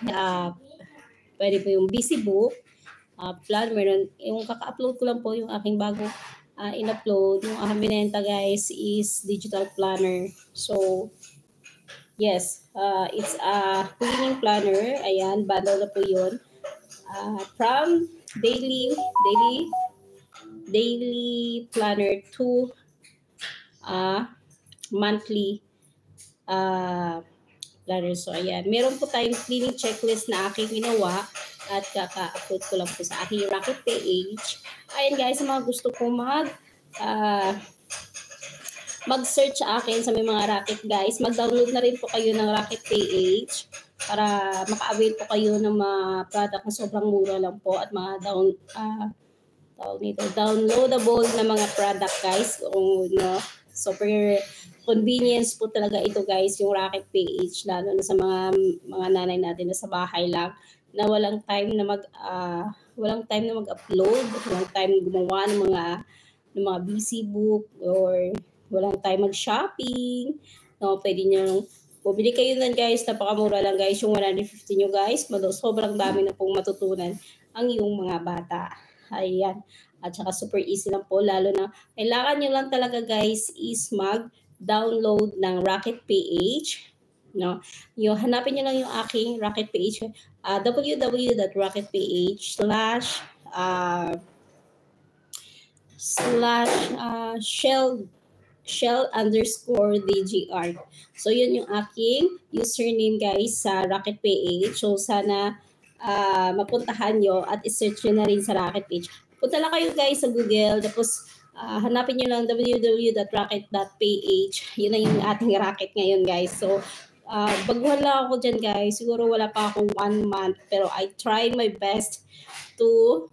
uh, pwede po yung busy book, plan, meron, yung kaka-upload ko lang po yung aking bago in-upload. Yung aking binenta guys is digital planner. So, yes, it's a cleaning planner. Ayan, bundle na po yun. From daily planner to monthly planner. So, ayan. Meron po tayong cleaning checklist na aking ginawa at kaka-upload ko lang po sa aking Rocket page. Ayan guys, sa mga gusto po mag-search sa akin sa may mga Rocket guys, mag-download na rin po kayo ng Rocket PH para maka-avail po kayo ng mga product na sobrang mura lang po at mga downloadable na mga product guys. Kung super convenience po talaga ito guys, yung Rocket PH, lalo na sa mga nanay natin na sa bahay lang na walang time na mag-upload, walang time na gumawa ng mga busy book, or walang time mag-shopping. No, pwede nyo bumili kayo nun guys, napakamura lang guys, yung 150 nyo guys, sobrang dami na pong matutunan ang iyong mga bata. Ayan. At saka super easy lang po, lalo na kailangan nyo lang talaga guys is mag-download ng Rocket PH. No? Hanapin nyo lang yung aking Rocket PH, www.rocketph/shell_dgr. So, yun yung aking username guys sa Rocket PH. So, sana mapuntahan nyo at isearch nyo na rin sa Rocket PH. Punta lang kayo guys sa Google, tapos hanapin nyo lang www.rocket.ph. Yun na yung ating Rocket ngayon guys. So, baguhan lang ako dyan guys. Siguro wala pa akong 1 month, pero I tried my best to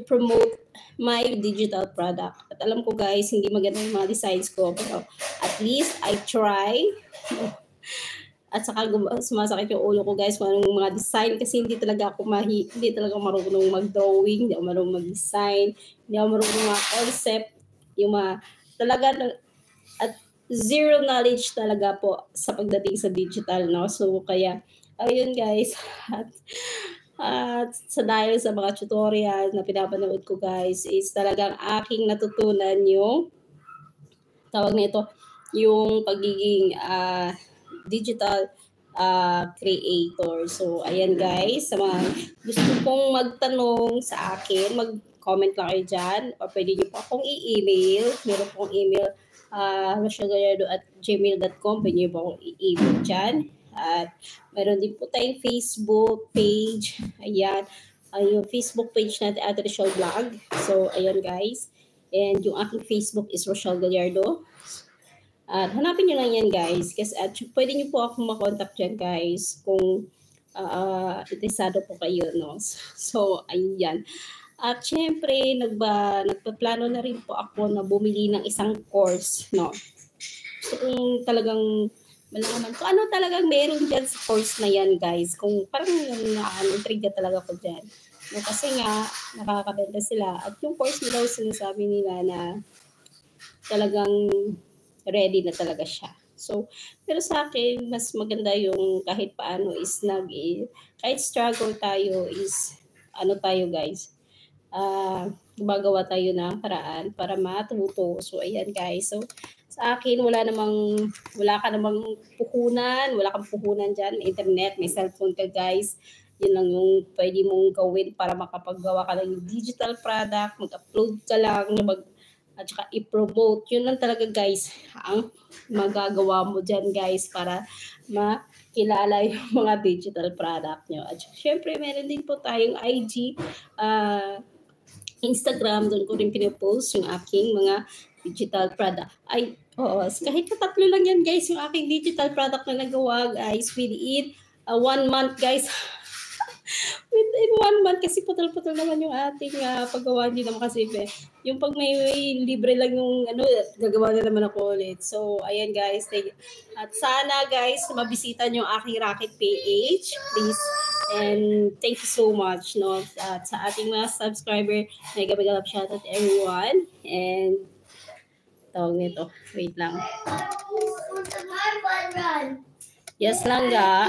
promote my digital product. At alam ko guys, hindi maganda yung mga designs ko, pero at least I try. At saka sumasakit yung ulo ko guys kung anong mga design, kasi hindi talaga marunong mag-drawing, hindi ako marunong mag-design, hindi ako marunong mga concept, yung mga talaga, at zero knowledge talaga po sa pagdating sa digital, no? So kaya ayun guys, at sa dahil sa mga tutorial na pinapanood ko guys, is talagang aking natutunan yung tawag nito, yung pagiging digital creator. So ayan guys, sa mga gusto pong magtanong sa akin, mag-comment lang kayo dyan, o pwede nyo po akong i-email. Meron pong email, rochelgallardo@gmail.com. Pwede nyo po akong i-email dyan. At meron din po tayong Facebook page. Ayan, yung Facebook page natin at Rochelle Vlog. So ayan guys, and yung aking Facebook is Rochelle Gallardo. At hanapin nyo lang yan guys, kasi at pwede nyo po akong makontak dyan guys kung interesado po kayo, no? So ayan. At syempre nagpaplano na rin po ako na bumili ng isang course, no? So kung talagang malaman ko ano talagang meron dyan sa course na yan guys, kung parang na-intriga talaga ko dyan, no? Kasi nga nakakabenta sila, at yung course nila sinasabi nila na talagang ready na talaga siya. So, pero sa akin, mas maganda yung kahit paano is kahit struggle tayo is, tayo guys, gumagawa tayo ng paraan para matuto. So, ayan guys. So, sa akin, wala kang puhunan dyan, internet, may cellphone ka guys. Yun lang yung pwede mong gawin para makapaggawa ka ng digital product, mag-upload ka lang, at saka i-promote. Yun lang talaga guys ang magagawa mo dyan guys para makilala yung mga digital product nyo. At syempre meron din po tayong IG, Instagram, doon ko rin pinopost yung aking mga digital product. Kahit tatlo lang yan guys yung aking digital product na nagawa guys within 1 month guys. Within 1 month, kasi putol-putol naman yung ating paggawa, hindi naman kasi yung pag may libre lang yung gagawa na naman ako ulit. So ayan guys, at sana guys mabisita nyo yung aking Rocket PH please, and thank you so much, no? At sa ating mga subscriber, nag-gabi-galap shoutout everyone, and tawag nito, wait lang, yes lang ga.